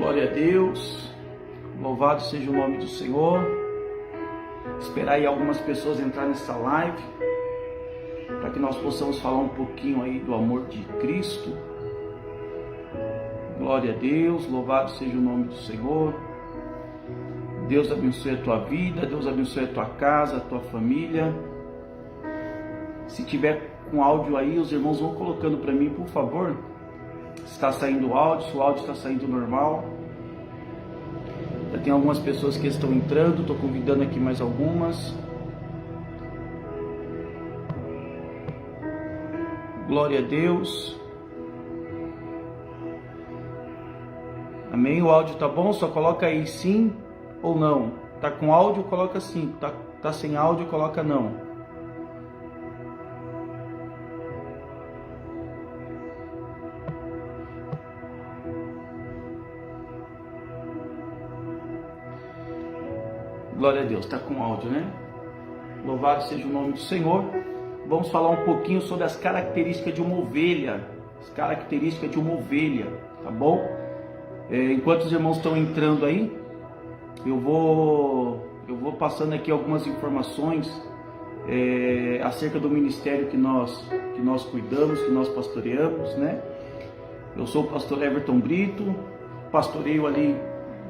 Glória a Deus, louvado seja o nome do Senhor. Esperar aí algumas pessoas entrar nessa live, para que nós possamos falar um pouquinho aí do amor de Cristo. Glória a Deus, louvado seja o nome do Senhor. Deus abençoe a tua vida, Deus abençoe a tua casa, a tua família. Se tiver com áudio aí, os irmãos vão colocando para mim, por favor. Se está saindo áudio, se o áudio está saindo normal. Já tem algumas pessoas que estão entrando, estou convidando aqui mais algumas. Glória a Deus. Amém? O áudio tá bom? Só coloca aí sim ou não. Tá com áudio, coloca sim. Tá sem áudio, coloca não. Glória a Deus, tá com áudio, né? Louvado seja o nome do Senhor. Vamos falar um pouquinho sobre as características de uma ovelha. As características de uma ovelha, tá bom? Enquanto os irmãos estão entrando aí, eu vou passando aqui algumas informações acerca do ministério que nós cuidamos, que nós pastoreamos, né? Eu sou o pastor Everton Brito, pastoreio ali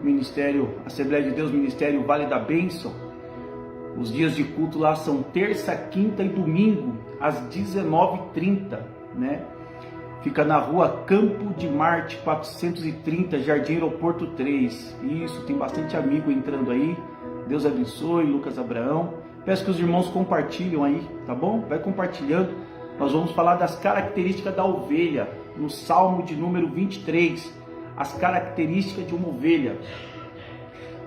Ministério Assembleia de Deus, Ministério Vale da Bênção. Os dias de culto lá são terça, quinta e domingo, às 19h30, né? Fica na rua Campo de Marte, 430, Jardim Aeroporto 3. Isso, tem bastante amigo entrando aí. Deus abençoe, Lucas Abraão. Peço que os irmãos compartilhem aí, tá bom? Vai compartilhando. Nós vamos falar das características da ovelha, no Salmo de número 23. As características de uma ovelha.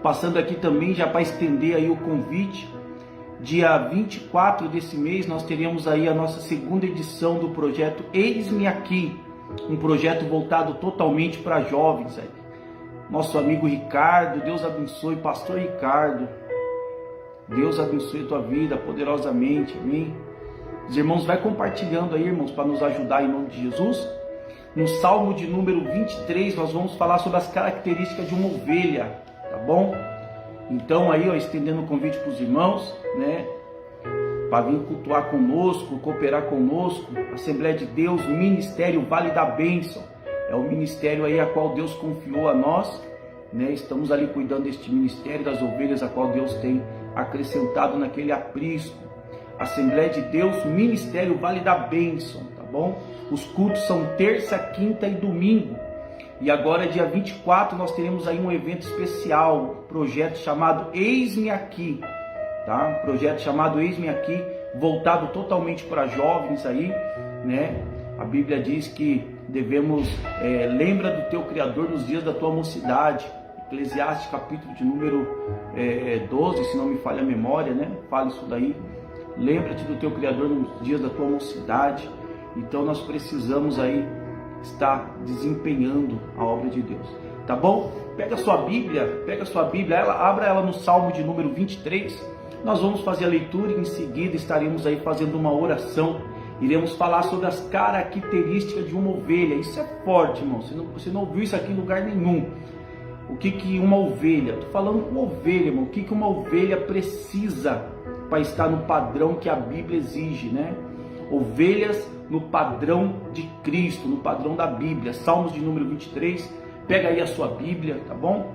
Passando aqui também, já para estender aí o convite, dia 24 desse mês nós teremos aí a nossa segunda edição do projeto Eis-me Aqui, um projeto voltado totalmente para jovens aí. Nosso amigo Ricardo, Deus abençoe, pastor Ricardo, Deus abençoe a tua vida poderosamente, amém? Os irmãos vai compartilhando aí, irmãos, para nos ajudar em nome de Jesus. No Salmo de número 23, nós vamos falar sobre as características de uma ovelha, tá bom? Então aí, ó, estendendo o convite para os irmãos, né? Para vir cultuar conosco, cooperar conosco. Assembleia de Deus, Ministério Vale da Bênção. É o ministério aí a qual Deus confiou a nós, né? Estamos ali cuidando deste ministério, das ovelhas a qual Deus tem acrescentado naquele aprisco. Assembleia de Deus, Ministério Vale da Bênção, tá bom? Os cultos são terça, quinta e domingo. E agora, dia 24, nós teremos aí um evento especial, um projeto chamado Eis-me Aqui, tá? Um projeto chamado Eis-me Aqui, voltado totalmente para jovens aí, né? A Bíblia diz que devemos, lembra do teu Criador nos dias da tua mocidade. Eclesiastes, capítulo de número 12, se não me falha a memória, né? Fala isso daí. Lembra-te do teu Criador nos dias da tua mocidade. Então nós precisamos aí estar desempenhando a obra de Deus, tá bom? Pega a sua Bíblia, abra ela no Salmo de número 23. Nós vamos fazer a leitura e em seguida estaremos aí fazendo uma oração. Iremos falar sobre as características de uma ovelha. Isso é forte, irmão. Você não ouviu isso aqui em lugar nenhum. O que uma ovelha? Estou falando com ovelha, irmão. O que uma ovelha precisa para estar no padrão que a Bíblia exige, né? Ovelhas no padrão de Cristo, no padrão da Bíblia. Salmos de número 23. Pega aí a sua Bíblia, tá bom?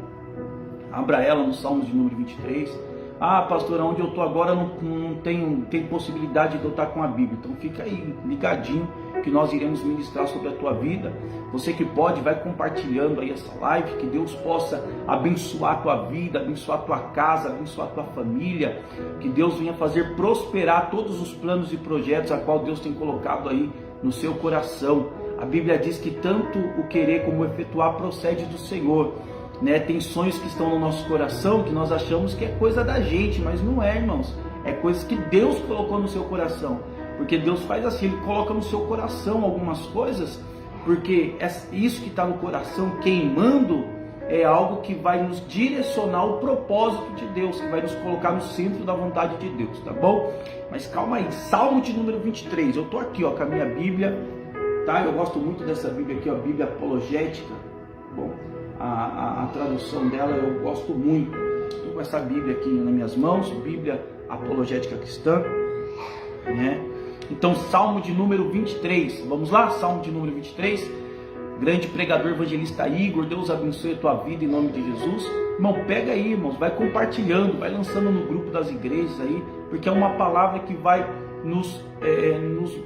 Abra ela no Salmos de número 23. Ah, pastor, onde eu estou agora não tem possibilidade de eu estar com a Bíblia. Então fica aí ligadinho que nós iremos ministrar sobre a tua vida. Você que pode, vai compartilhando aí essa live, que Deus possa abençoar a tua vida, abençoar a tua casa, abençoar a tua família, que Deus venha fazer prosperar todos os planos e projetos a qual Deus tem colocado aí no seu coração. A Bíblia diz que tanto o querer como o efetuar procede do Senhor, né? Tem sonhos que estão no nosso coração que nós achamos que é coisa da gente, mas não é, irmãos. É coisas que Deus colocou no seu coração. Porque Deus faz assim, Ele coloca no seu coração algumas coisas, porque isso que está no coração queimando é algo que vai nos direcionar ao propósito de Deus, que vai nos colocar no centro da vontade de Deus, tá bom? Mas calma aí, Salmo de número 23, eu estou aqui ó, com a minha Bíblia, tá? Eu gosto muito dessa Bíblia aqui, ó, Bíblia apologética. Bom, a tradução dela eu gosto muito. Estou com essa Bíblia aqui nas minhas mãos, Bíblia Apologética Cristã, né? Então, Salmo de número 23, vamos lá? Salmo de número 23, grande pregador evangelista Igor, Deus abençoe a tua vida em nome de Jesus. Irmão, pega aí, irmãos, vai compartilhando, vai lançando no grupo das igrejas aí, porque é uma palavra que vai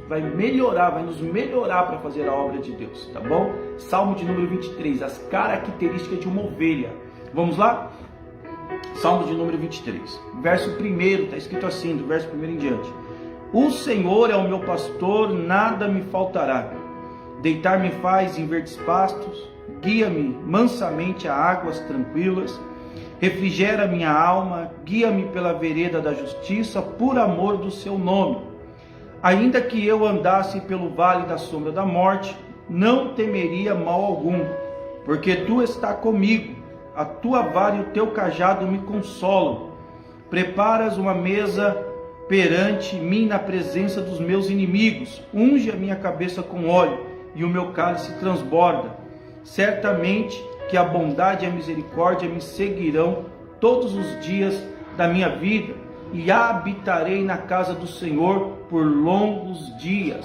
vai nos melhorar para fazer a obra de Deus, tá bom? Salmo de número 23, as características de uma ovelha. Vamos lá? Salmo de número 23, verso 1, está escrito assim, do verso 1 em diante. O Senhor é o meu pastor, nada me faltará. Deitar-me faz em verdes pastos, guia-me mansamente a águas tranquilas, refrigera minha alma, guia-me pela vereda da justiça, por amor do seu nome. Ainda que eu andasse pelo vale da sombra da morte, não temeria mal algum, porque tu está comigo, a tua vara e o teu cajado me consolam. Preparas uma mesa perante mim na presença dos meus inimigos, unge a minha cabeça com óleo e o meu cálice transborda. Certamente que a bondade e a misericórdia me seguirão todos os dias da minha vida, e habitarei na casa do Senhor por longos dias.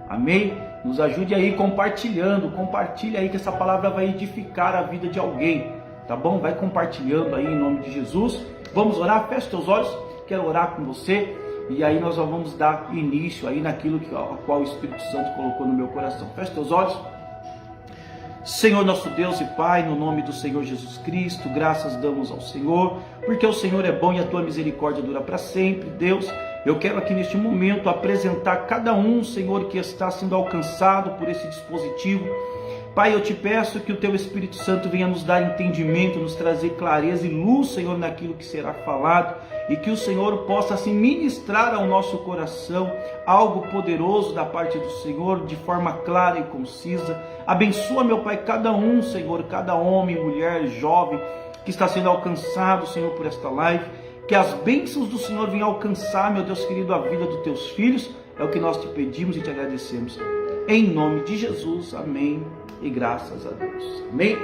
Amém? Nos ajude aí compartilhando, compartilha aí que essa palavra vai edificar a vida de alguém, tá bom? Vai compartilhando aí em nome de Jesus. Vamos orar? Feche teus olhos, quero orar com você. E aí nós vamos dar início aí naquilo a qual o Espírito Santo colocou no meu coração. Feche teus olhos. Senhor nosso Deus e Pai, no nome do Senhor Jesus Cristo, graças damos ao Senhor, porque o Senhor é bom e a tua misericórdia dura para sempre. Deus, eu quero aqui neste momento apresentar cada um, Senhor, que está sendo alcançado por esse dispositivo. Pai, eu te peço que o teu Espírito Santo venha nos dar entendimento, nos trazer clareza e luz, Senhor, naquilo que será falado, e que o Senhor possa assim ministrar ao nosso coração algo poderoso da parte do Senhor, de forma clara e concisa. Abençoa, meu Pai, cada um, Senhor, cada homem, mulher, jovem, que está sendo alcançado, Senhor, por esta live. Que as bênçãos do Senhor venham alcançar, meu Deus querido, a vida dos teus filhos. É o que nós te pedimos e te agradecemos. Em nome de Jesus, amém. E graças a Deus. Amém?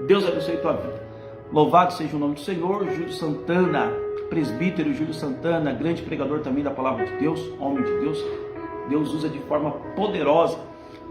Deus abençoe a tua vida. Louvado seja o nome do Senhor. Júlio Santana, presbítero Júlio Santana, grande pregador também da palavra de Deus, homem de Deus. Deus usa de forma poderosa.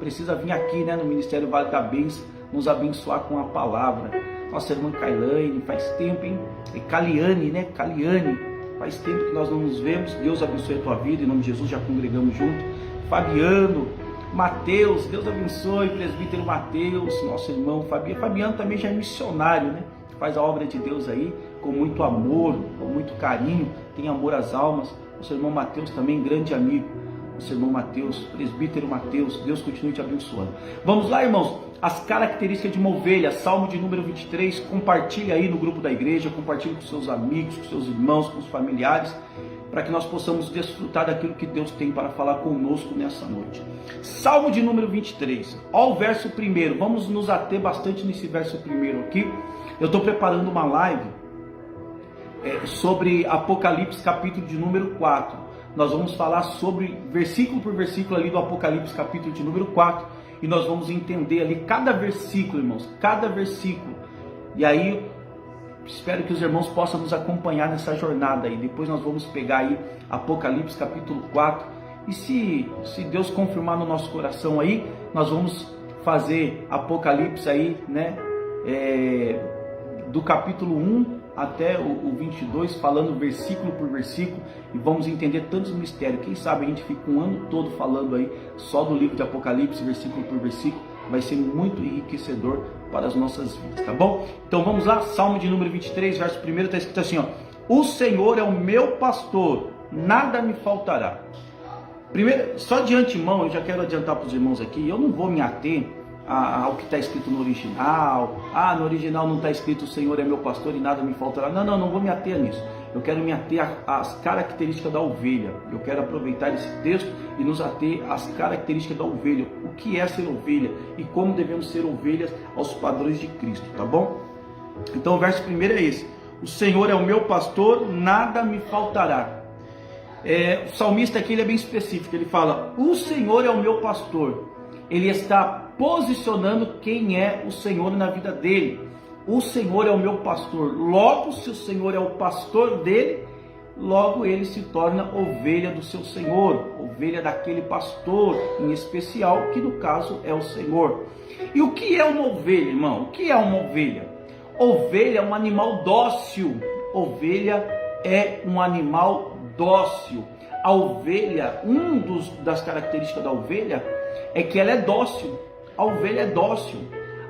Precisa vir aqui, né, no Ministério Vale da Bênção, nos abençoar com a palavra. Nossa irmã Kailane, faz tempo, hein? É Caliane, né? Caliane, faz tempo que nós não nos vemos. Deus abençoe a tua vida, em nome de Jesus, já congregamos junto. Fabiano, Mateus, Deus abençoe, presbítero Mateus, nosso irmão Fabiano. Fabiano também já é missionário, né? Faz a obra de Deus aí com muito amor, com muito carinho, tem amor às almas. Nosso irmão Mateus também, grande amigo. Nosso irmão Mateus, presbítero Mateus, Deus continue te abençoando. Vamos lá, irmãos, as características de uma ovelha, Salmo de número 23, compartilha aí no grupo da igreja, compartilhe com seus amigos, com seus irmãos, com os familiares, para que nós possamos desfrutar daquilo que Deus tem para falar conosco nessa noite. Salmo de número 23, ó o verso 1, vamos nos ater bastante nesse verso 1 aqui. Eu estou preparando uma live sobre Apocalipse capítulo de número 4. Nós vamos falar sobre versículo por versículo ali do Apocalipse capítulo de número 4, e nós vamos entender ali cada versículo, irmãos, cada versículo. E aí espero que os irmãos possam nos acompanhar nessa jornada aí. Depois nós vamos pegar aí Apocalipse capítulo 4. E se Deus confirmar no nosso coração aí, nós vamos fazer Apocalipse aí, né? Do capítulo 1 até o 22, falando versículo por versículo, e vamos entender tantos mistérios. Quem sabe a gente fica um ano todo falando aí só do livro de Apocalipse, versículo por versículo. Vai ser muito enriquecedor para as nossas vidas, tá bom? Então vamos lá, Salmo de número 23, verso 1, está escrito assim, ó: o Senhor é o meu pastor, nada me faltará. Primeiro, só de antemão, eu já quero adiantar para os irmãos aqui, eu não vou me ater ao que está escrito no original. No original não está escrito o Senhor é meu pastor e nada me faltará. Não vou me ater nisso. Eu quero me ater às características da ovelha. Eu quero aproveitar esse texto e nos ater às características da ovelha. O que é ser ovelha e como devemos ser ovelhas aos padrões de Cristo, tá bom? Então o verso 1 é esse: o Senhor é o meu pastor, nada me faltará. O salmista aqui ele é bem específico, ele fala: o Senhor é o meu pastor. Ele está posicionando quem é o Senhor na vida dele. O Senhor é o meu pastor. Logo, se o Senhor é o pastor dele, logo ele se torna ovelha do seu Senhor, ovelha daquele pastor em especial, que no caso é o Senhor. E o que é uma ovelha, irmão? O que é uma ovelha? Ovelha é um animal dócil. Ovelha é um animal dócil. A ovelha, das características da ovelha é que ela é dócil. A ovelha é dócil.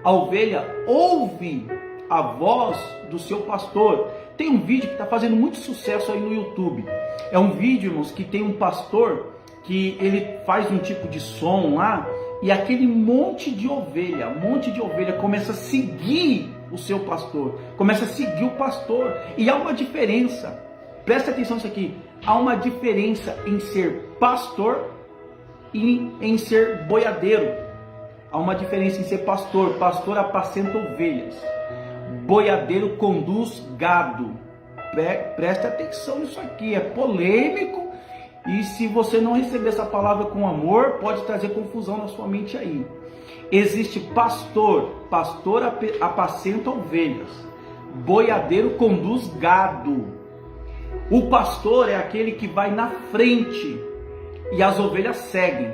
A ovelha ouve a voz do seu pastor. Tem um vídeo que está fazendo muito sucesso aí no YouTube. É um vídeo, irmãos, que tem um pastor que ele faz um tipo de som lá e aquele monte de ovelha começa a seguir o seu pastor, começa a seguir o pastor. E há uma diferença, presta atenção nisso aqui, há uma diferença em ser pastor e em ser boiadeiro. Há uma diferença em ser pastor. Pastor apacenta ovelhas, boiadeiro conduz gado. Preste atenção nisso aqui, é polêmico, e se você não receber essa palavra com amor, pode trazer confusão na sua mente aí. Existe pastor apacenta ovelhas, boiadeiro conduz gado. O pastor é aquele que vai na frente e as ovelhas seguem.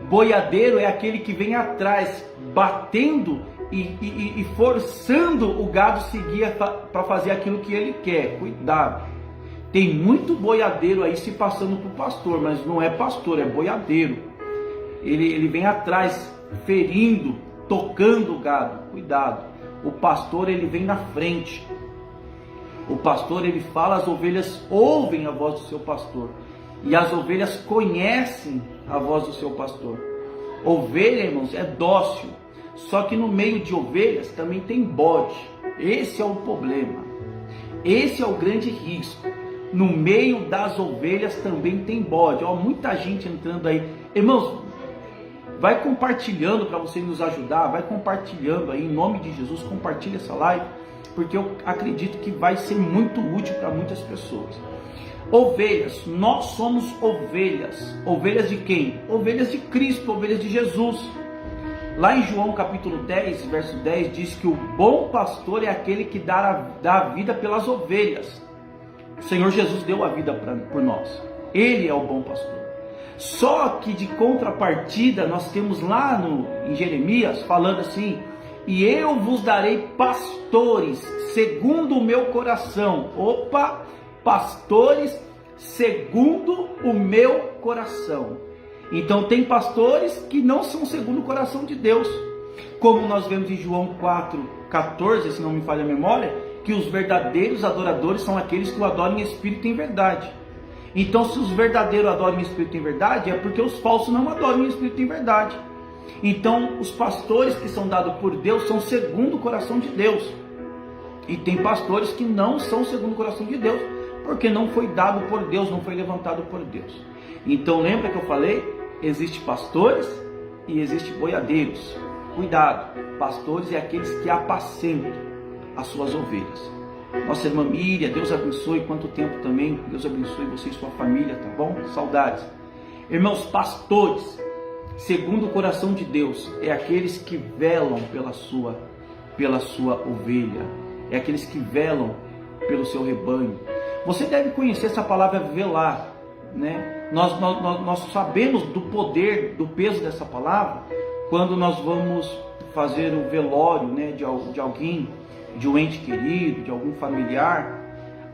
Boiadeiro é aquele que vem atrás, batendo e forçando o gado a seguir para fazer aquilo que ele quer. Cuidado, tem muito boiadeiro aí se passando por pastor, mas não é pastor, é boiadeiro. Ele vem atrás, ferindo, tocando o gado. Cuidado, o pastor ele vem na frente. O pastor ele fala, as ovelhas ouvem a voz do seu pastor. E as ovelhas conhecem a voz do seu pastor. Ovelha, irmãos, é dócil. Só que no meio de ovelhas também tem bode. Esse é o problema. Esse é o grande risco. No meio das ovelhas também tem bode. Ó, muita gente entrando aí. Irmãos, vai compartilhando para você nos ajudar. Vai compartilhando aí, em nome de Jesus. Compartilha essa live, porque eu acredito que vai ser muito útil para muitas pessoas. Ovelhas, nós somos ovelhas. Ovelhas de quem? Ovelhas de Cristo, ovelhas de Jesus. Lá em João capítulo 10, verso 10, diz que o bom pastor é aquele que dá a vida pelas ovelhas. O Senhor Jesus deu a vida por nós. Ele é o bom pastor. Só que de contrapartida, nós temos lá em Jeremias, falando assim: e eu vos darei pastores segundo o meu coração. Opa! Pastores segundo o meu coração. Então tem pastores que não são segundo o coração de Deus, como nós vemos em João 4,14, se não me falha a memória, que os verdadeiros adoradores são aqueles que o adoram em espírito e em verdade. Então, se os verdadeiros adoram em espírito e em verdade, é porque os falsos não adoram em espírito e em verdade. Então, os pastores que são dados por Deus são segundo o coração de Deus. E tem pastores que não são segundo o coração de Deus, porque não foi dado por Deus, não foi levantado por Deus. Então lembra que eu falei? Existe pastores e existe boiadeiros. Cuidado, pastores é aqueles que apacentam as suas ovelhas. Nossa irmã Miriam, Deus abençoe, quanto tempo também, Deus abençoe você e sua família, tá bom? Saudades. Irmãos, pastores, segundo o coração de Deus, é aqueles que velam pela sua ovelha, é aqueles que velam pelo seu rebanho. Você deve conhecer essa palavra velar, né? Nós sabemos do poder, do peso dessa palavra, quando nós vamos fazer o velório, né, de alguém, de um ente querido, de algum familiar.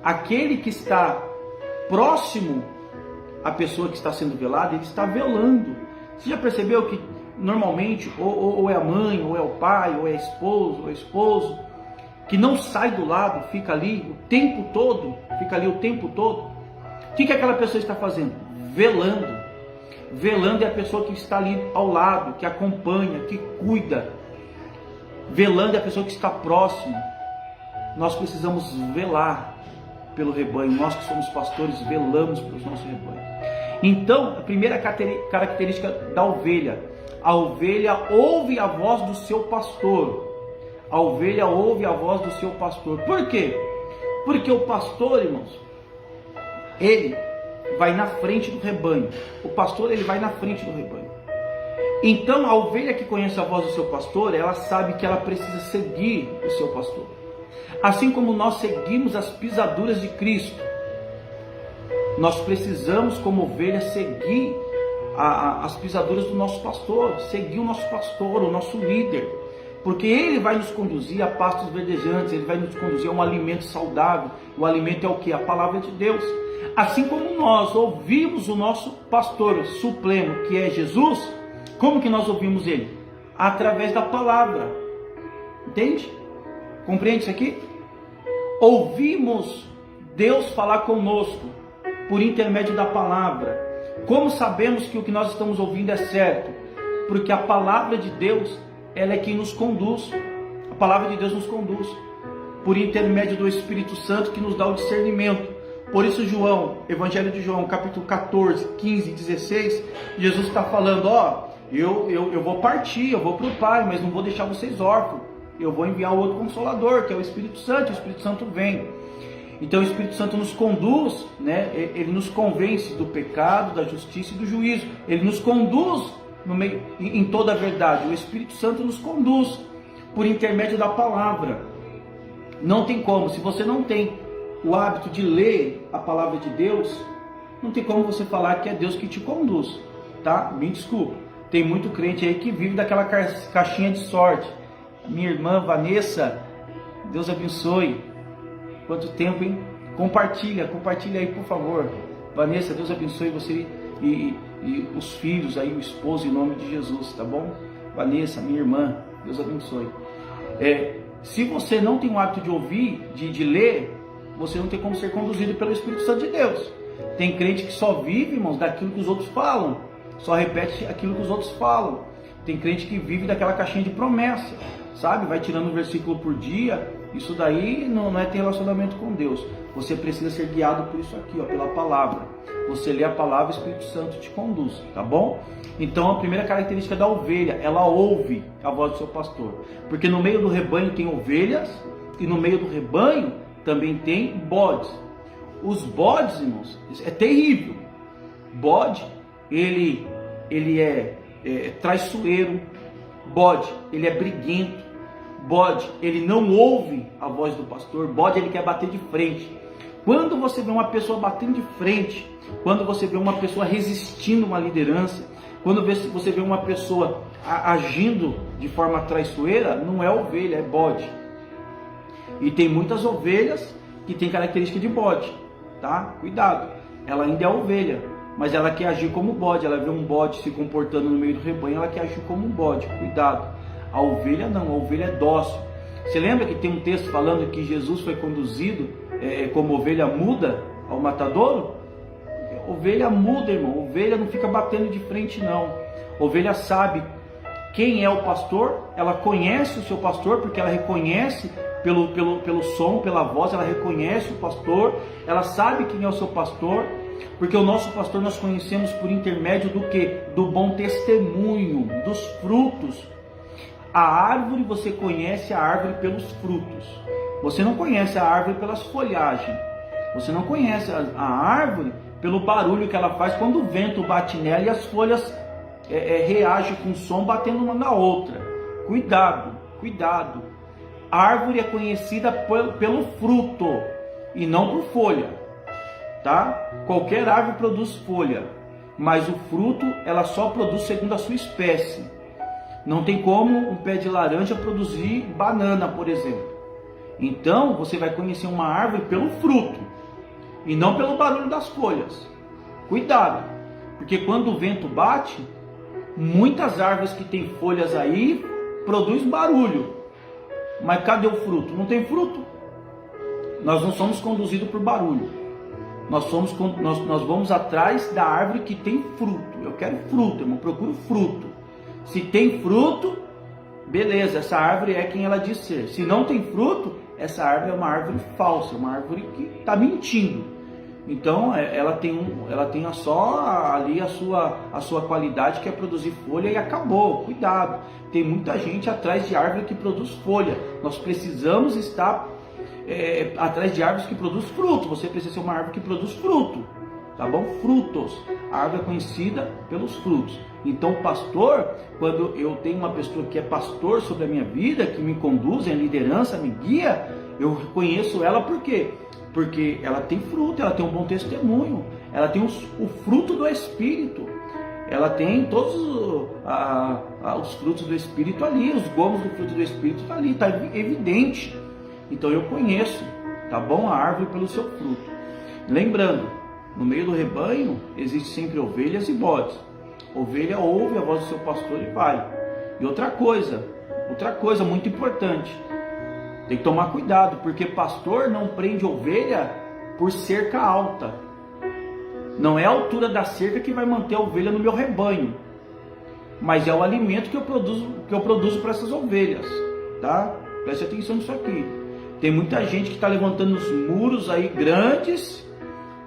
Aquele que está próximo à pessoa que está sendo velada, ele está velando. Você já percebeu que normalmente ou é a mãe, ou é o pai, ou é a esposa, ou é o esposo, que não sai do lado, fica ali o tempo todo, O que aquela pessoa está fazendo? Velando. Velando é a pessoa que está ali ao lado, que acompanha, que cuida. Velando é a pessoa que está próxima. Nós precisamos velar pelo rebanho. Nós que somos pastores, velamos pelos nossos rebanhos. Então, a primeira característica da ovelha: a ovelha ouve a voz do seu pastor. A ovelha ouve a voz do seu pastor. Por quê? Porque o pastor, irmãos, ele vai na frente do rebanho. O pastor, ele vai na frente do rebanho. Então a ovelha que conhece a voz do seu pastor, ela sabe que ela precisa seguir o seu pastor. Assim como nós seguimos as pisaduras de Cristo, nós precisamos, como ovelha, seguir as pisaduras do nosso pastor, seguir o nosso pastor, o nosso líder, porque ele vai nos conduzir a pastos verdejantes, ele vai nos conduzir a um alimento saudável. O alimento é o que? A palavra de Deus. Assim como nós ouvimos o nosso pastor supremo, que é Jesus, como que nós ouvimos ele? Através da palavra. Entende? Compreende isso aqui? Ouvimos Deus falar conosco por intermédio da palavra. Como sabemos que o que nós estamos ouvindo é certo? Porque a palavra de Deus, ela é quem nos conduz. A palavra de Deus nos conduz por intermédio do Espírito Santo, que nos dá o discernimento. Por isso João, Evangelho de João, capítulo 14, 15 e 16, Jesus está falando, eu vou partir, eu vou para o Pai, mas não vou deixar vocês órfãos. Eu vou enviar o outro Consolador, que é o Espírito Santo, e o Espírito Santo vem. Então o Espírito Santo nos conduz, né? Ele nos convence do pecado, da justiça e do juízo. Ele nos conduz em toda a verdade. O Espírito Santo nos conduz por intermédio da palavra. Não tem como, se você não tem o hábito de ler a palavra de Deus, não tem como você falar que é Deus que te conduz, tá? Me desculpa. Tem muito crente aí que vive daquela caixinha de sorte. Minha irmã Vanessa, Deus abençoe. Quanto tempo, hein? Compartilha aí, por favor. Vanessa, Deus abençoe você e os filhos aí, o esposo, em nome de Jesus, tá bom? Vanessa, minha irmã, Deus abençoe. Se você não tem o hábito de ouvir, de ler, você não tem como ser conduzido pelo Espírito Santo de Deus. Tem crente que só vive, irmãos, daquilo que os outros falam, só repete aquilo que os outros falam. Tem crente que vive daquela caixinha de promessa, sabe? Vai tirando um versículo por dia. Isso daí não é ter relacionamento com Deus. Você precisa ser guiado por isso aqui, pela palavra. Você lê a palavra, o Espírito Santo te conduz, tá bom? Então a primeira característica da ovelha, ela ouve a voz do seu pastor. Porque no meio do rebanho tem ovelhas e no meio do rebanho também tem bodes. Os bodes, irmãos, é terrível. Bode, ele é traiçoeiro. Bode, ele é briguento. Bode, ele não ouve a voz do pastor. Bode, ele quer bater de frente. Quando você vê uma pessoa batendo de frente, quando você vê uma pessoa resistindo a uma liderança, quando você vê uma pessoa agindo de forma traiçoeira, não é ovelha, é bode. E tem muitas ovelhas que têm característica de bode, tá? Cuidado, ela ainda é ovelha, mas ela quer agir como bode. Ela vê um bode se comportando no meio do rebanho, ela quer agir como um bode. Cuidado. A ovelha não, a ovelha é dócil. Você lembra que tem um texto falando que Jesus foi conduzido como ovelha muda ao matadouro? Ovelha muda, irmão. Ovelha não fica batendo de frente, não. Ovelha sabe quem é o pastor, ela conhece o seu pastor, porque ela reconhece pelo som, pela voz, ela reconhece o pastor, ela sabe quem é o seu pastor, porque o nosso pastor nós conhecemos por intermédio do quê? Do bom testemunho, dos frutos. A árvore, você conhece a árvore pelos frutos. Você não conhece a árvore pelas folhagens. Você não conhece a árvore pelo barulho que ela faz quando o vento bate nela e as folhas reagem com o som batendo uma na outra. Cuidado, cuidado. A árvore é conhecida pelo fruto e não por folha, tá? Qualquer árvore produz folha, mas o fruto ela só produz segundo a sua espécie. Não tem como um pé de laranja produzir banana, por exemplo. Então você vai conhecer uma árvore pelo fruto e não pelo barulho das folhas. Cuidado, porque quando o vento bate, muitas árvores que têm folhas aí produzem barulho. Mas cadê o fruto? Não tem fruto. Nós não somos conduzidos por barulho. Nós vamos atrás da árvore que tem fruto. Eu quero fruto, irmão. Procuro fruto. Se tem fruto, beleza, essa árvore é quem ela diz ser. Se não tem fruto, essa árvore é uma árvore falsa, uma árvore que está mentindo. Então ela tem só ali a sua qualidade, que é produzir folha, e acabou. Cuidado, tem muita gente atrás de árvore que produz folha. Nós precisamos estar atrás de árvores que produz fruto. Você precisa ser uma árvore que produz fruto, tá bom? Frutos. A árvore é conhecida pelos frutos. Então, o pastor, quando eu tenho uma pessoa que é pastor sobre a minha vida, que me conduz, a liderança, me guia, eu reconheço ela por quê? Porque ela tem fruto, ela tem um bom testemunho, ela tem o fruto do Espírito, ela tem todos os frutos do Espírito ali, os gomos do fruto do Espírito está ali, está evidente. Então eu conheço, tá bom? A árvore pelo seu fruto. Lembrando, no meio do rebanho existe sempre ovelhas e bodes. Ovelha ouve a voz do seu pastor e vai. E outra coisa muito importante, tem que tomar cuidado, porque pastor não prende ovelha por cerca alta. Não é a altura da cerca que vai manter a ovelha no meu rebanho, mas é o alimento que eu produzo para essas ovelhas, tá? Preste atenção nisso aqui. Tem muita gente que está levantando os muros aí grandes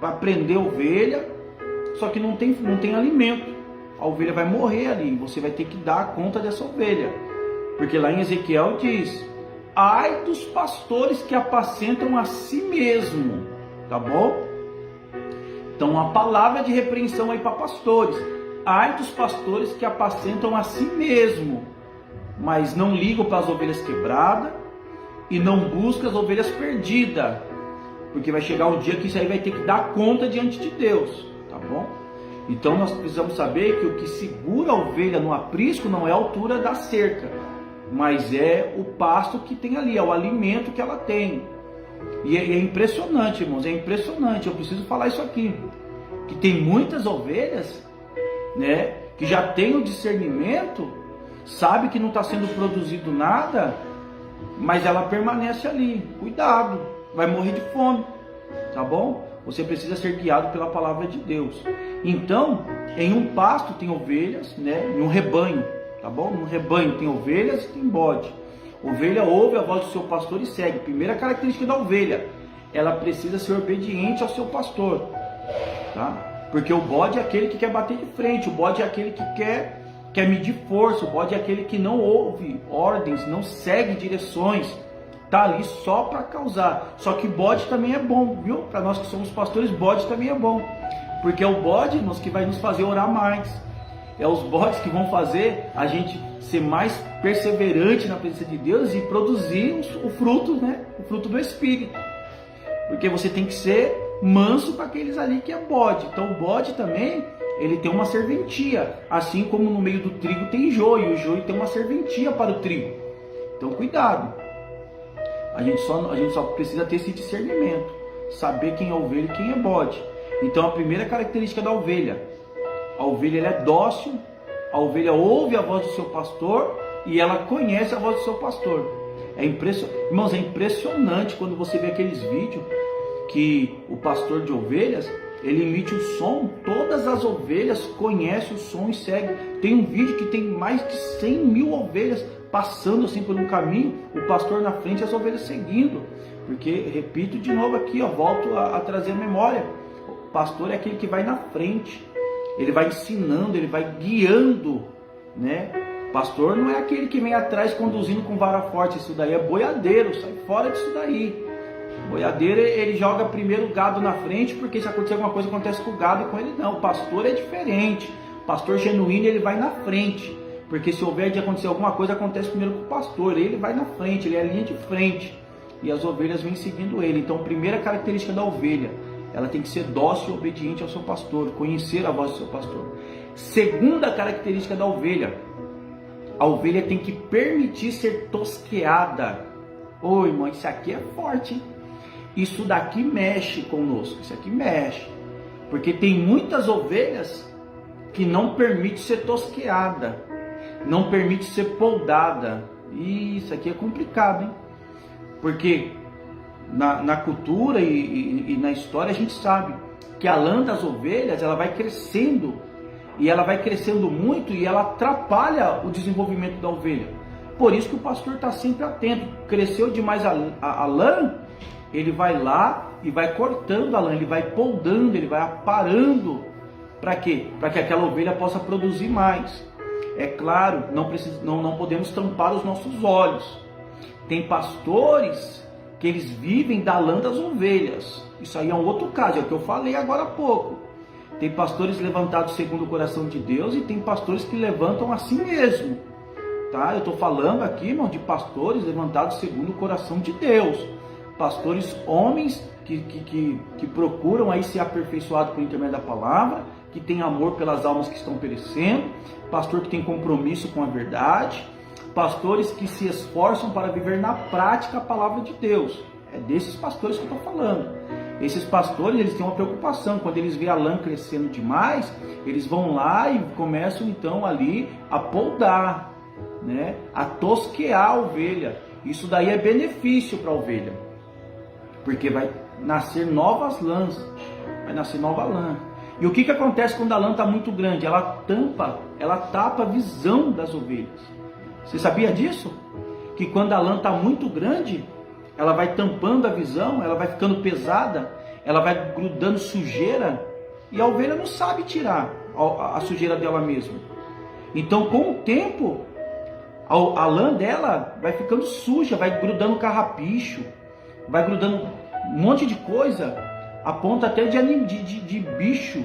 para prender ovelha, só que não tem alimento. A ovelha vai morrer ali, você vai ter que dar conta dessa ovelha, porque lá em Ezequiel diz: ai dos pastores que apacentam a si mesmo, tá bom? Então, uma palavra de repreensão aí para pastores: ai dos pastores que apacentam a si mesmo, mas não ligam para as ovelhas quebradas e não buscam as ovelhas perdidas, porque vai chegar um dia que isso aí vai ter que dar conta diante de Deus, tá bom? Então nós precisamos saber que o que segura a ovelha no aprisco não é a altura da cerca, mas é o pasto que tem ali, é o alimento que ela tem. E é impressionante, irmãos, é impressionante, eu preciso falar isso aqui, que tem muitas ovelhas, né, que já tem o discernimento, sabe que não está sendo produzido nada, mas ela permanece ali. Cuidado, vai morrer de fome, tá bom? Você precisa ser guiado pela palavra de Deus. Então, em um pasto tem ovelhas, né? Em um rebanho, tá bom? Num rebanho tem ovelhas e tem bode. Ovelha ouve a voz do seu pastor e segue. Primeira característica da ovelha: ela precisa ser obediente ao seu pastor, tá? Porque o bode é aquele que quer bater de frente, o bode é aquele que quer medir força, o bode é aquele que não ouve ordens, não segue direções, tá ali só para causar. Só que bode também é bom, viu? Para nós que somos pastores, bode também é bom, porque é o bode, irmãos, que vai nos fazer orar mais. É os bodes que vão fazer a gente ser mais perseverante na presença de Deus e produzir o fruto, né? O fruto do Espírito. Porque você tem que ser manso para aqueles ali que é bode. Então o bode também, ele tem uma serventia, assim como no meio do trigo tem joio, o joio tem uma serventia para o trigo. Então cuidado. A gente só precisa ter esse discernimento, saber quem é ovelha e quem é bode. Então a primeira característica da ovelha: a ovelha ela é dócil, a ovelha ouve a voz do seu pastor e ela conhece a voz do seu pastor. Irmãos, é impressionante quando você vê aqueles vídeos que o pastor de ovelhas, ele emite o som, todas as ovelhas conhecem o som e seguem. Tem um vídeo que tem mais de 100 mil ovelhas passando assim por um caminho, o pastor na frente e as ovelhas seguindo. Porque, repito de novo aqui, volto a trazer a memória: o pastor é aquele que vai na frente, ele vai ensinando, ele vai guiando, né? Pastor não é aquele que vem atrás conduzindo com vara forte. Isso daí é boiadeiro, sai fora disso daí. Boiadeiro, ele joga primeiro o gado na frente, porque se acontecer alguma coisa, acontece com o gado e com ele não. O pastor é diferente. O pastor genuíno, ele vai na frente, porque se houver de acontecer alguma coisa, acontece primeiro com o pastor. Ele vai na frente, ele é a linha de frente, e as ovelhas vêm seguindo ele. Então, primeira característica da ovelha: ela tem que ser dócil e obediente ao seu pastor, conhecer a voz do seu pastor. Segunda característica da ovelha: a ovelha tem que permitir ser tosqueada. Ô irmão, isso aqui é forte, hein? Isso daqui mexe conosco, isso aqui mexe. Porque tem muitas ovelhas que não permite ser tosqueada, não permite ser poldada. E isso aqui é complicado, hein? Porque na cultura e na história a gente sabe que a lã das ovelhas, ela vai crescendo, e ela vai crescendo muito, e ela atrapalha o desenvolvimento da ovelha. Por isso que o pastor está sempre atento. Cresceu demais a lã, ele vai lá e vai cortando a lã, ele vai poldando, ele vai aparando. Para quê? Para que aquela ovelha possa produzir mais. É claro, não podemos tampar os nossos olhos. Tem pastores que eles vivem da lã das ovelhas. Isso aí é um outro caso, é o que eu falei agora há pouco. Tem pastores levantados segundo o coração de Deus e tem pastores que levantam a si mesmo. Tá? Eu estou falando aqui, irmão, de pastores levantados segundo o coração de Deus. Pastores homens que procuram aí ser aperfeiçoados por intermédio da palavra, que tem amor pelas almas que estão perecendo, pastor que tem compromisso com a verdade, pastores que se esforçam para viver na prática a palavra de Deus. É desses pastores que eu estou falando. Esses pastores, eles têm uma preocupação. Quando eles veem a lã crescendo demais, eles vão lá e começam então ali a poldar, né? A tosquear a ovelha. Isso daí é benefício para a ovelha, porque vai nascer novas lãs, vai nascer nova lã. E o que acontece quando a lã está muito grande? Ela tapa a visão das ovelhas. Você sabia disso? Que quando a lã está muito grande, ela vai tampando a visão, ela vai ficando pesada, ela vai grudando sujeira, e a ovelha não sabe tirar a sujeira dela mesma. Então, com o tempo, a lã dela vai ficando suja, vai grudando carrapicho, vai grudando um monte de coisa, a ponto até de bicho,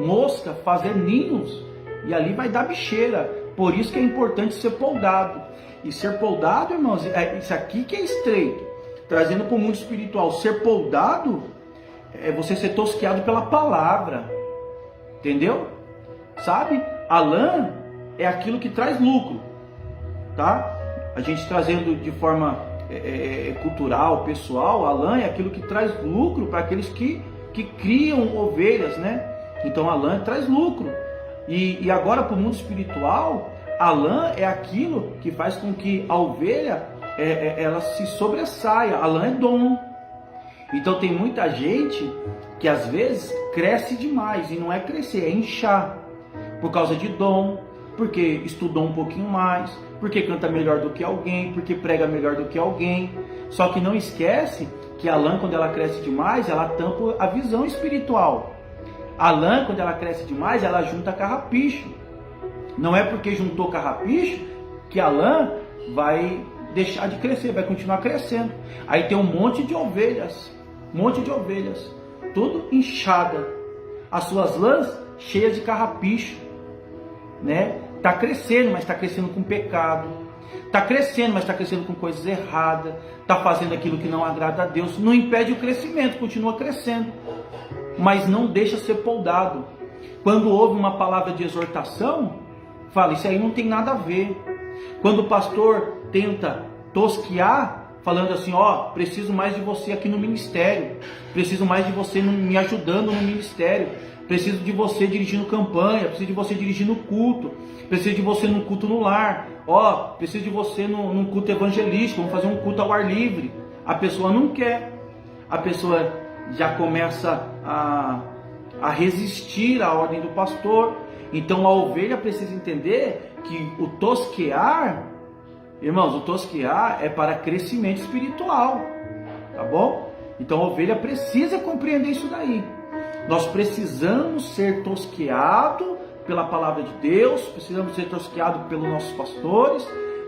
mosca, fazer ninhos, e ali vai dar bicheira. Por isso que é importante ser poldado. E ser poldado, irmãos, isso aqui que é estreito. Trazendo para o mundo espiritual, ser poldado é você ser tosqueado pela palavra. Entendeu? Sabe? A lã é aquilo que traz lucro. Tá? A gente trazendo de forma cultural, pessoal, a lã é aquilo que traz lucro para aqueles que criam ovelhas, né? Então a lã traz lucro. E agora para o mundo espiritual, a lã é aquilo que faz com que a ovelha ela se sobressaia. A lã é dom. Então tem muita gente que às vezes cresce demais, e não é crescer, é inchar, por causa de dom, porque estudou um pouquinho mais, porque canta melhor do que alguém, porque prega melhor do que alguém. Só que não esquece que a lã, quando ela cresce demais, ela tampa a visão espiritual. A lã, quando ela cresce demais, ela junta carrapicho. Não é porque juntou carrapicho que a lã vai deixar de crescer, vai continuar crescendo. Aí tem um monte de ovelhas, tudo inchada, as suas lãs cheias de carrapicho, né? Está crescendo, mas está crescendo com pecado. Está crescendo, mas está crescendo com coisas erradas. Está fazendo aquilo que não agrada a Deus. Não impede o crescimento, continua crescendo, mas não deixa ser poldado. Quando ouve uma palavra de exortação, fala, isso aí não tem nada a ver. Quando o pastor tenta tosquear, falando assim, preciso mais de você aqui no ministério, preciso mais de você me ajudando no ministério, preciso de você dirigindo campanha, preciso de você dirigindo culto, preciso de você num culto no lar, preciso de você num culto evangelístico, vamos fazer um culto ao ar livre. A pessoa não quer, a pessoa já começa a resistir à ordem do pastor. Então a ovelha precisa entender que o tosquear, irmãos, o tosquear é para crescimento espiritual, tá bom? Então a ovelha precisa compreender isso daí. Nós precisamos ser tosqueados pela palavra de Deus, precisamos ser tosqueados pelos nossos pastores.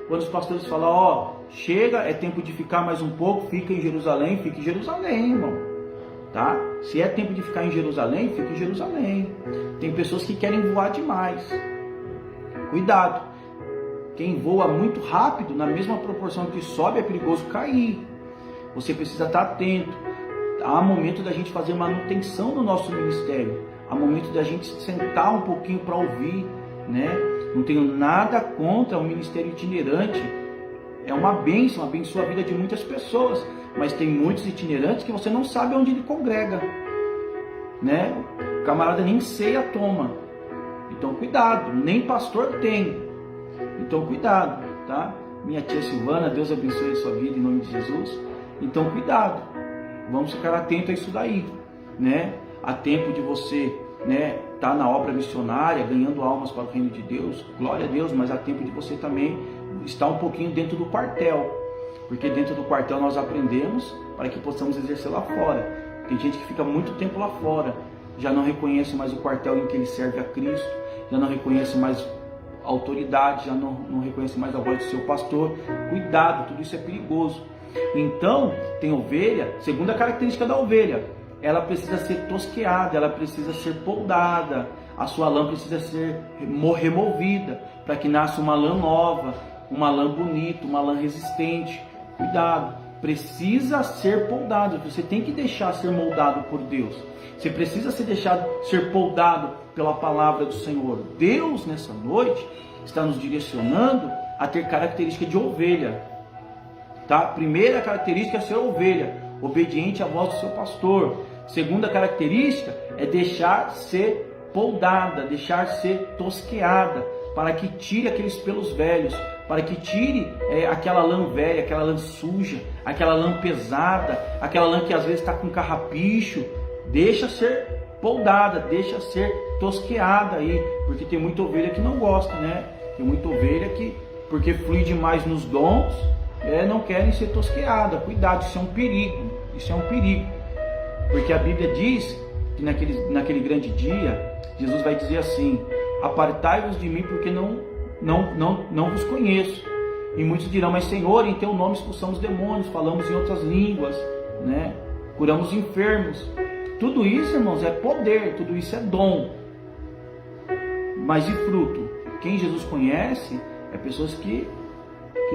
Quando os pastores falam, chega, é tempo de ficar mais um pouco, fica em Jerusalém, fica em Jerusalém, irmão. Tá? Se é tempo de ficar em Jerusalém, fica em Jerusalém. Tem pessoas que querem voar demais. Cuidado. Quem voa muito rápido, na mesma proporção que sobe, é perigoso cair. Você precisa estar atento. Há momento da gente fazer manutenção no nosso ministério. Há momento da gente sentar um pouquinho para ouvir, né? Não tenho nada contra o ministério itinerante. É uma bênção, abençoa a vida de muitas pessoas. Mas tem muitos itinerantes que você não sabe onde ele congrega, né? O camarada nem ceia toma. Então cuidado, nem pastor tem. Então cuidado, tá? Minha tia Silvana, Deus abençoe a sua vida em nome de Jesus. Então cuidado, vamos ficar atentos a isso daí, né? Há tempo de você, né, tá na obra missionária, ganhando almas para o reino de Deus, glória a Deus, mas há tempo de você também estar um pouquinho dentro do quartel, porque dentro do quartel nós aprendemos para que possamos exercer lá fora. Tem gente que fica muito tempo lá fora, já não reconhece mais o quartel em que ele serve a Cristo, já não reconhece mais a autoridade, já não reconhece mais a voz do seu pastor. Cuidado, tudo isso é perigoso. Então, tem ovelha, segunda característica da ovelha, ela precisa ser tosqueada, ela precisa ser poldada, a sua lã precisa ser removida, para que nasça uma lã nova, uma lã bonita, uma lã resistente. Cuidado, precisa ser poldado, você tem que deixar ser moldado por Deus. Você precisa ser deixado ser poldado pela palavra do Senhor. Deus, nessa noite, está nos direcionando a ter característica de ovelha. Tá? Primeira característica é ser ovelha, obediente à voz do seu pastor. Segunda característica é deixar ser poldada, deixar ser tosqueada, para que tire aqueles pelos velhos, para que tire aquela lã velha, aquela lã suja, aquela lã pesada, aquela lã que às vezes está com carrapicho. Deixa ser poldada, deixa ser tosqueada aí, porque tem muita ovelha que não gosta, né? Tem muita ovelha que, porque flui demais nos dons, não querem ser tosqueada. Cuidado, isso é um perigo, isso é um perigo, porque a Bíblia diz que naquele grande dia, Jesus vai dizer assim: apartai-vos de mim, porque não vos conheço. E muitos dirão: mas Senhor, em teu nome expulsamos demônios, falamos em outras línguas, né? Curamos enfermos. Tudo isso, irmãos, é poder, tudo isso é dom. Mas e fruto? Quem Jesus conhece é pessoas que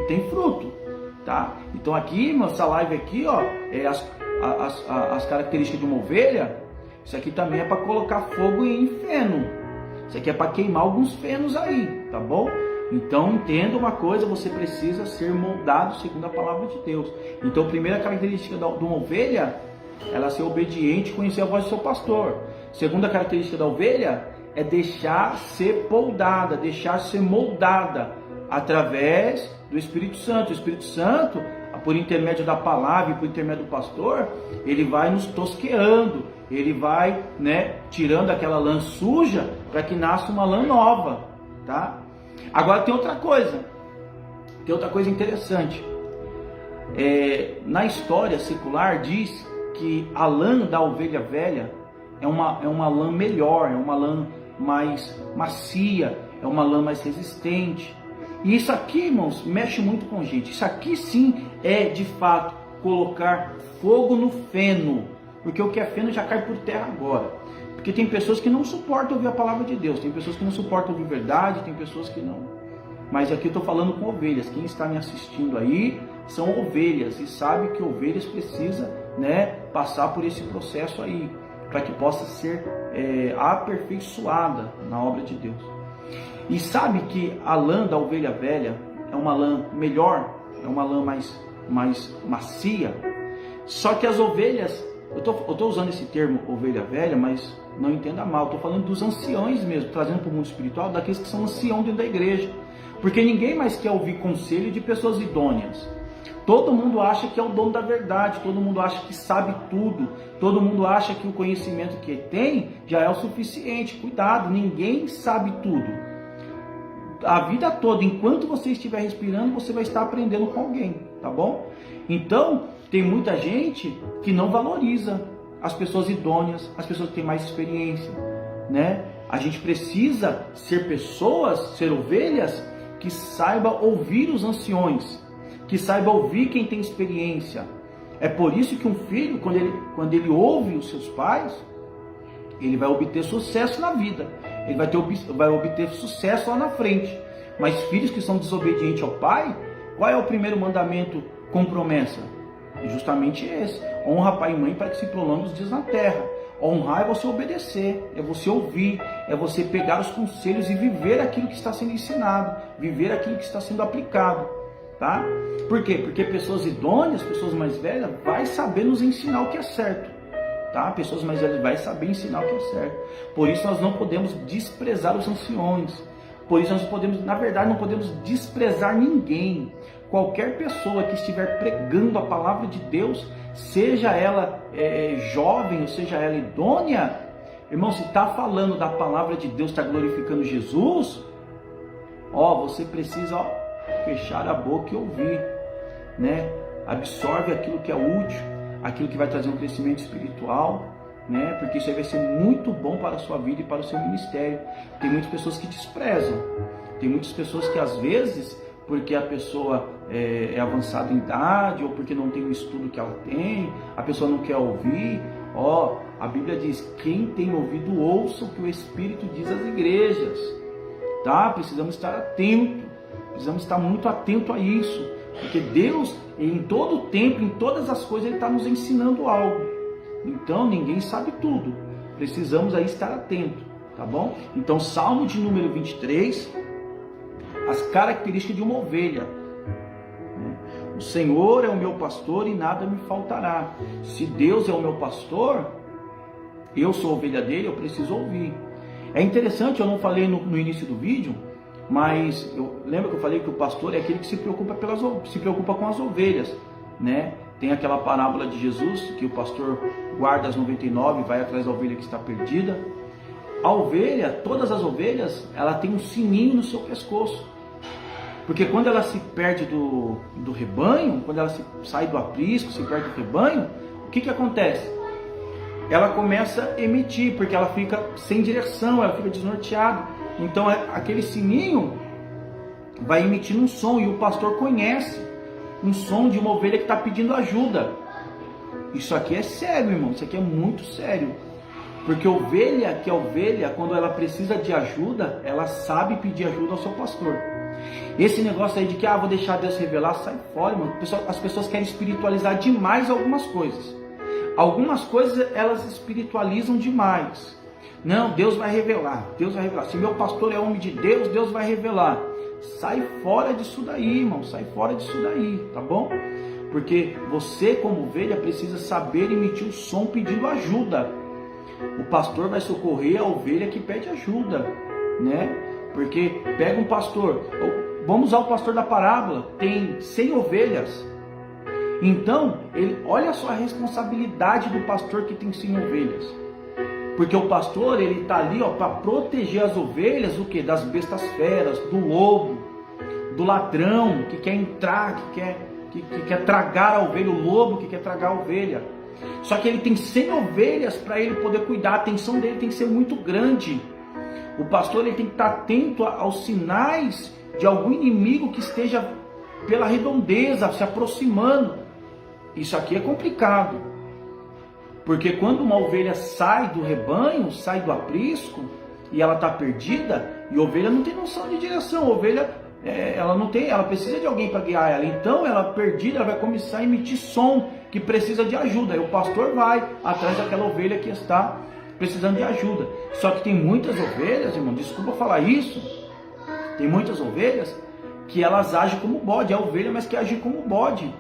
têm fruto, tá? Então aqui, irmãos, essa live aqui, ó, é as características de uma ovelha. Isso aqui também é para colocar fogo em feno. Isso aqui é para queimar alguns fenos aí, tá bom? Então entenda uma coisa, você precisa ser moldado segundo a palavra de Deus. Então a primeira característica de uma ovelha, ela ser obediente e conhecer a voz do seu pastor. Segunda característica da ovelha é deixar ser poldada, deixar ser moldada através do Espírito Santo. O Espírito Santo, por intermédio da palavra e por intermédio do pastor, ele vai nos tosqueando, ele vai, né, tirando aquela lã suja para que nasça uma lã nova, tá? Agora tem outra coisa interessante. Na história secular diz que a lã da ovelha velha é uma lã melhor, é uma lã mais macia, é uma lã mais resistente. E isso aqui, irmãos, mexe muito com a gente. Isso aqui sim é de fato colocar fogo no feno, porque o que é feno já cai por terra agora. Porque tem pessoas que não suportam ouvir a palavra de Deus, tem pessoas que não suportam ouvir verdade, tem pessoas que não. Mas aqui eu estou falando com ovelhas. Quem está me assistindo aí são ovelhas e sabe que ovelhas precisa, né, passar por esse processo aí, para que possa ser aperfeiçoada na obra de Deus. E sabe que a lã da ovelha velha é uma lã melhor, é uma lã mais macia. Só que as ovelhas, eu estou usando esse termo ovelha velha, mas não entenda mal, estou falando dos anciões mesmo, trazendo para o mundo espiritual, daqueles que são anciãos dentro da igreja. Porque ninguém mais quer ouvir conselho de pessoas idôneas. Todo mundo acha que é o dono da verdade, todo mundo acha que sabe tudo, todo mundo acha que o conhecimento que tem já é o suficiente. Cuidado, ninguém sabe tudo. A vida toda, enquanto você estiver respirando, você vai estar aprendendo com alguém, tá bom? Então, tem muita gente que não valoriza as pessoas idôneas, as pessoas que têm mais experiência, né? A gente precisa ser pessoas, ser ovelhas, que saiba ouvir os anciões, que saiba ouvir quem tem experiência. É por isso que um filho, quando ele ouve os seus pais, ele vai obter sucesso na vida, ele vai obter sucesso lá na frente. Mas filhos que são desobedientes ao pai, qual é o primeiro mandamento com promessa? É justamente esse: honra pai e mãe para que se prolongue os dias na terra. Honrar é você obedecer, é você ouvir, é você pegar os conselhos e viver aquilo que está sendo ensinado, viver aquilo que está sendo aplicado, tá? Por quê? Porque pessoas idôneas, pessoas mais velhas, vai saber nos ensinar o que é certo, tá? Pessoas mais velhas vai saber ensinar o que é certo. Por isso nós não podemos desprezar os anciões. Por isso nós podemos, na verdade, não podemos desprezar ninguém. Qualquer pessoa que estiver pregando a palavra de Deus, seja ela jovem ou seja ela idônea, irmão, se está falando da palavra de Deus, está glorificando Jesus, você precisa fechar a boca e ouvir, né? Absorve aquilo que é útil, aquilo que vai trazer um crescimento espiritual, né? Porque isso aí vai ser muito bom para a sua vida e para o seu ministério. Tem muitas pessoas que desprezam, tem muitas pessoas que às vezes, porque a pessoa é avançada em idade, ou porque não tem o estudo que ela tem, a pessoa não quer ouvir, Ó, a Bíblia diz, quem tem ouvido ouça o que o Espírito diz às igrejas, tá? Precisamos estar atentos, precisamos estar muito atentos a isso, porque Deus, em todo o tempo, em todas as coisas, Ele está nos ensinando algo. Então, ninguém sabe tudo, precisamos aí estar atentos, tá bom? Então, Salmo de número 23, as características de uma ovelha. O Senhor é o meu pastor e nada me faltará. Se Deus é o meu pastor, eu sou ovelha dele, eu preciso ouvir. É interessante, eu não falei no início do vídeo, mas lembra que eu falei que o pastor é aquele que se preocupa com as ovelhas, né? Tem aquela parábola de Jesus, que o pastor guarda as 99 e vai atrás da ovelha que está perdida. A ovelha, todas as ovelhas, ela tem um sininho no seu pescoço. Porque quando ela se perde do rebanho, quando ela sai do aprisco, se perde do rebanho, o que acontece? Ela começa a emitir, porque ela fica sem direção, ela fica desnorteada. Então aquele sininho vai emitir um som, e o pastor conhece um som de uma ovelha que está pedindo ajuda. Isso aqui é sério, irmão, isso aqui é muito sério. Porque ovelha, que é ovelha, quando ela precisa de ajuda, ela sabe pedir ajuda ao seu pastor. Esse negócio aí de que vou deixar Deus revelar, sai fora, irmão. As pessoas querem espiritualizar demais algumas coisas. Algumas coisas elas espiritualizam demais. Não, Deus vai revelar, Deus vai revelar. Se meu pastor é homem de Deus, Deus vai revelar. Sai fora disso daí, irmão, sai fora disso daí, tá bom? Porque você, como ovelha, precisa saber emitir o som pedindo ajuda. O pastor vai socorrer a ovelha que pede ajuda, né? Porque pega um pastor, vamos usar o pastor da parábola, tem 100 ovelhas. Então, olha só a responsabilidade do pastor que tem 100 ovelhas. Porque o pastor, ele está ali para proteger as ovelhas do quê? Das bestas feras, do lobo, do ladrão que quer entrar, que quer tragar a ovelha, o lobo que quer tragar a ovelha. Só que ele tem 100 ovelhas para ele poder cuidar, a atenção dele tem que ser muito grande. O pastor ele tem que estar atento aos sinais de algum inimigo que esteja pela redondeza, se aproximando. Isso aqui é complicado. Porque quando uma ovelha sai do rebanho, sai do aprisco, e ela está perdida, e a ovelha não tem noção de direção, a ovelha ela precisa de alguém para guiar ela. Então ela perdida, ela vai começar a emitir som que precisa de ajuda. E o pastor vai atrás daquela ovelha que está precisando de ajuda. Só que tem muitas ovelhas, irmão, desculpa falar isso, tem muitas ovelhas que elas agem como bode, é ovelha, mas que agem como bode.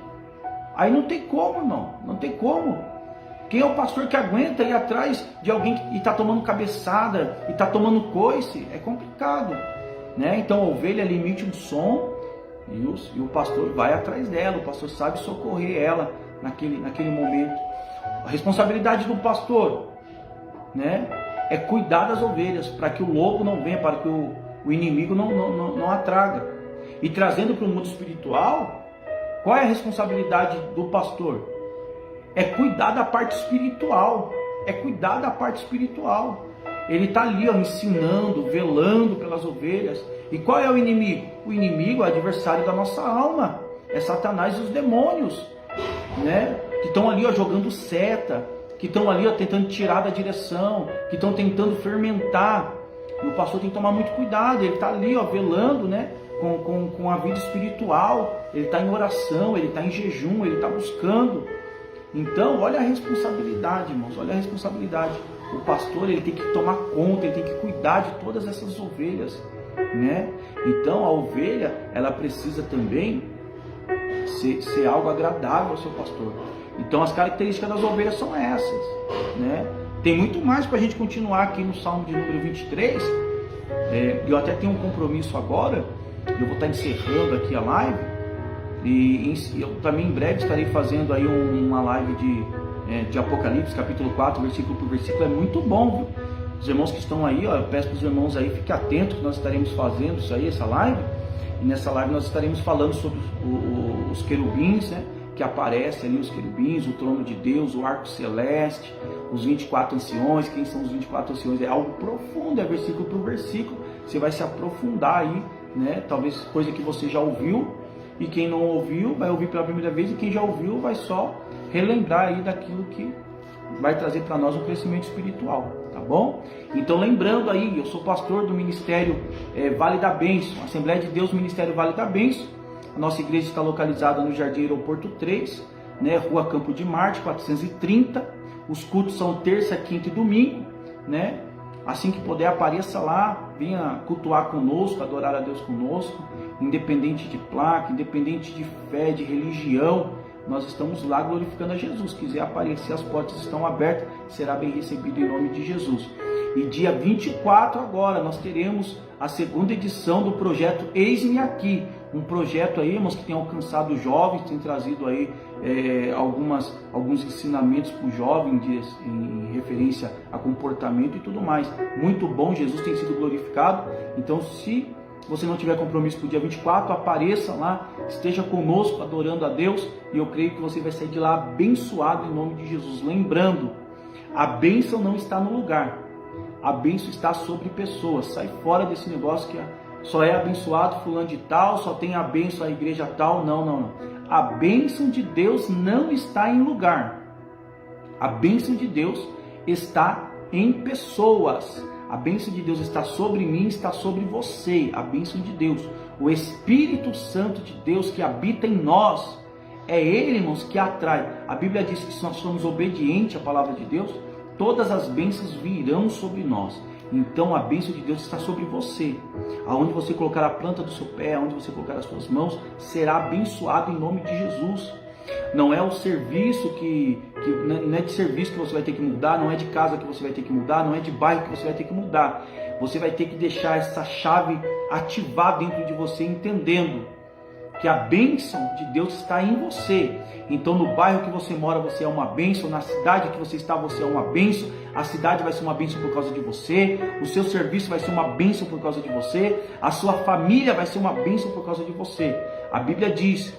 Aí não tem como, irmão, não tem como. Quem é o pastor que aguenta ir atrás de alguém que está tomando cabeçada, e está tomando coice? É complicado, né? Então a ovelha emite um som e o pastor vai atrás dela, o pastor sabe socorrer ela naquele momento. A responsabilidade do pastor, né, é cuidar das ovelhas, para que o lobo não venha, para que o inimigo não a traga. E trazendo para o mundo espiritual, qual é a responsabilidade do pastor? É cuidar da parte espiritual. É cuidar da parte espiritual. Ele está ali ensinando, velando pelas ovelhas. E qual é o inimigo? O inimigo é o adversário da nossa alma. É Satanás e os demônios, né? Que estão ali jogando seta, que estão ali tentando tirar da direção, que estão tentando fermentar. E o pastor tem que tomar muito cuidado. Ele está ali velando, né? Com a vida espiritual. Ele está em oração, ele está em jejum, ele está buscando. Então, olha a responsabilidade, irmãos, olha a responsabilidade. O pastor, ele tem que tomar conta, ele tem que cuidar de todas essas ovelhas, né? Então, a ovelha, ela precisa também ser algo agradável ao seu pastor. Então, as características das ovelhas são essas, né? Tem muito mais para a gente continuar aqui no Salmo de número 23. Eu até tenho um compromisso agora, eu vou estar encerrando aqui a live. E eu também em breve estarei fazendo aí uma live de Apocalipse, capítulo 4, versículo por versículo. É muito bom, viu? Os irmãos que estão aí, eu peço para os irmãos aí, fiquem atentos que nós estaremos fazendo isso aí, essa live. E nessa live nós estaremos falando sobre os querubins, né? Que aparecem ali, os querubins, o trono de Deus, o arco celeste, os 24 anciões. Quem são os 24 anciões? É algo profundo, é versículo por versículo. Você vai se aprofundar aí, né? Talvez coisa que você já ouviu. E quem não ouviu, vai ouvir pela primeira vez. E quem já ouviu, vai só relembrar aí daquilo que vai trazer para nós um crescimento espiritual, tá bom? Então lembrando aí, eu sou pastor do Ministério Vale da Bênção, Assembleia de Deus Ministério Vale da Bênção. A nossa igreja está localizada no Jardim Aeroporto 3, né, Rua Campo de Marte, 430. Os cultos são terça, quinta e domingo, né? Assim que puder, apareça lá, venha cultuar conosco, adorar a Deus conosco, independente de placa, independente de fé, de religião, nós estamos lá glorificando a Jesus. Se quiser aparecer, as portas estão abertas, será bem recebido em nome de Jesus. E dia 24 agora, nós teremos a segunda edição do projeto Eis-me Aqui, um projeto aí, irmãos, que tem alcançado jovens, tem trazido aí alguns ensinamentos para o jovem em referência a comportamento e tudo mais. Muito bom, Jesus tem sido glorificado. Então, se você não tiver compromisso para o dia 24, apareça lá, esteja conosco adorando a Deus, e eu creio que você vai sair de lá abençoado em nome de Jesus. Lembrando, a bênção não está no lugar, a bênção está sobre pessoas. Sai fora desse negócio que só é abençoado fulano de tal, só tem a bênção a igreja tal. Não. A bênção de Deus não está em lugar. A bênção de Deus está em pessoas. A bênção de Deus está sobre mim, está sobre você. A bênção de Deus, o Espírito Santo de Deus que habita em nós, é Ele, irmãos, que atrai. A Bíblia diz que se nós somos obedientes à palavra de Deus, todas as bênçãos virão sobre nós. Então a bênção de Deus está sobre você. Aonde você colocar a planta do seu pé, aonde você colocar as suas mãos, será abençoado em nome de Jesus. Não é o serviço não é de serviço que você vai ter que mudar, não é de casa que você vai ter que mudar, não é de bairro que você vai ter que mudar. Você vai ter que deixar essa chave ativar dentro de você, entendendo que a bênção de Deus está em você. Então no bairro que você mora, você é uma bênção. Na cidade que você está, você é uma bênção. A cidade vai ser uma bênção por causa de você. O seu serviço vai ser uma bênção por causa de você. A sua família vai ser uma bênção por causa de você. A Bíblia diz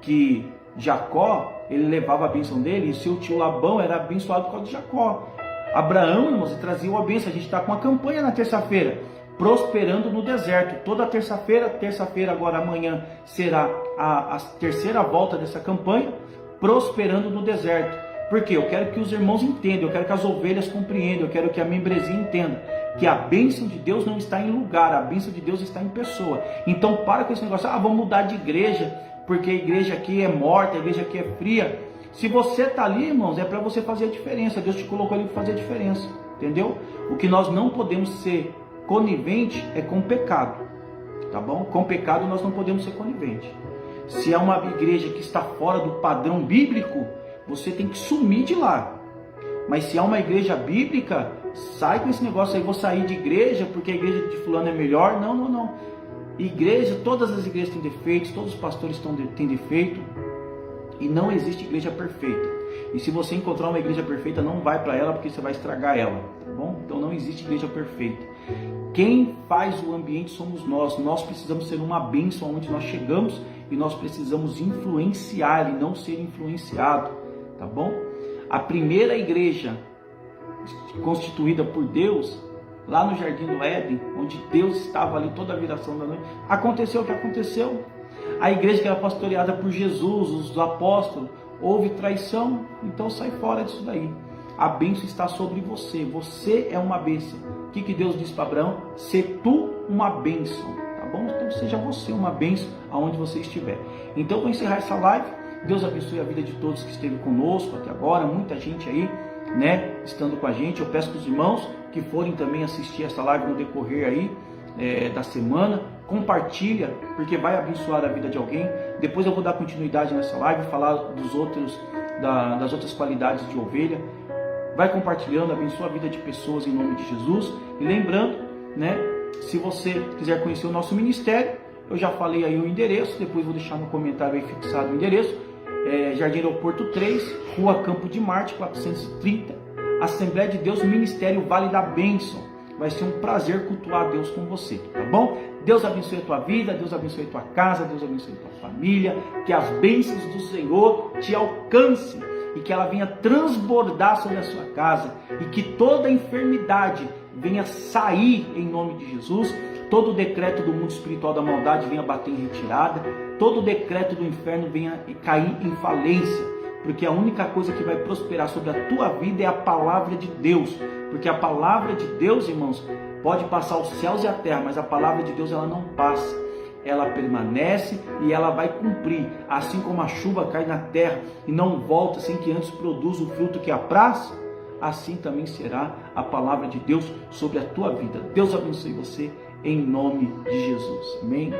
que Jacó, ele levava a bênção dele, e seu tio Labão era abençoado por causa de Jacó. Abraão, irmãos, trazia uma bênção. A gente está com uma campanha na terça-feira, prosperando no deserto. Toda terça-feira agora amanhã será a terceira volta dessa campanha, prosperando no deserto. Porque eu quero que os irmãos entendam, eu quero que as ovelhas compreendam, eu quero que a membresia entenda que a bênção de Deus não está em lugar, a bênção de Deus está em pessoa. Então para com esse negócio, vamos mudar de igreja, porque a igreja aqui é morta, a igreja aqui é fria. Se você está ali, irmãos, é para você fazer a diferença. Deus te colocou ali para fazer a diferença, entendeu? O que nós não podemos ser conivente é com o pecado, tá bom? Com o pecado nós não podemos ser conivente. Se é uma igreja que está fora do padrão bíblico, você tem que sumir de lá. Mas se é uma igreja bíblica, sai com esse negócio aí, vou sair de igreja porque a igreja de fulano é melhor. Não. Igreja, todas as igrejas têm defeitos, todos os pastores têm defeito, e não existe igreja perfeita. E se você encontrar uma igreja perfeita, não vai para ela, porque você vai estragar ela, tá bom? Então não existe igreja perfeita. Quem faz o ambiente somos nós. Nós precisamos ser uma bênção onde nós chegamos, e nós precisamos influenciar e não ser influenciado, tá bom? A primeira igreja constituída por Deus, lá no Jardim do Éden, onde Deus estava ali toda a viração da noite, aconteceu o que aconteceu. A igreja que era pastoreada por Jesus, os apóstolos, houve traição, então sai fora disso daí. A bênção está sobre você, você é uma bênção. O que Deus disse para Abraão? Ser tu uma bênção, tá bom? Então seja você uma bênção aonde você estiver. Então vou encerrar essa live. Deus abençoe a vida de todos que esteve conosco até agora, muita gente aí, né, estando com a gente. Eu peço para os irmãos que forem também assistir essa live no decorrer aí da semana, compartilha, porque vai abençoar a vida de alguém. Depois eu vou dar continuidade nessa live, falar das outras qualidades de ovelha. Vai compartilhando, abençoa a vida de pessoas em nome de Jesus. E lembrando, né, se você quiser conhecer o nosso ministério, eu já falei aí o endereço, depois vou deixar no comentário aí fixado o endereço. Jardim Aeroporto 3, Rua Campo de Marte, 430, Assembleia de Deus, Ministério Vale da Bênção. Vai ser um prazer cultuar a Deus com você, tá bom? Deus abençoe a tua vida, Deus abençoe a tua casa, Deus abençoe a tua família, que as bênçãos do Senhor te alcancem e que ela venha transbordar sobre a sua casa, e que toda enfermidade venha sair em nome de Jesus, todo o decreto do mundo espiritual da maldade venha bater em retirada, todo o decreto do inferno venha cair em falência, porque a única coisa que vai prosperar sobre a tua vida é a palavra de Deus, porque a palavra de Deus, irmãos, pode passar os céus e a terra, mas a palavra de Deus ela não passa, ela permanece e ela vai cumprir, assim como a chuva cai na terra e não volta sem que antes produza o fruto que apraz, assim também será a palavra de Deus sobre a tua vida. Deus abençoe você em nome de Jesus, amém?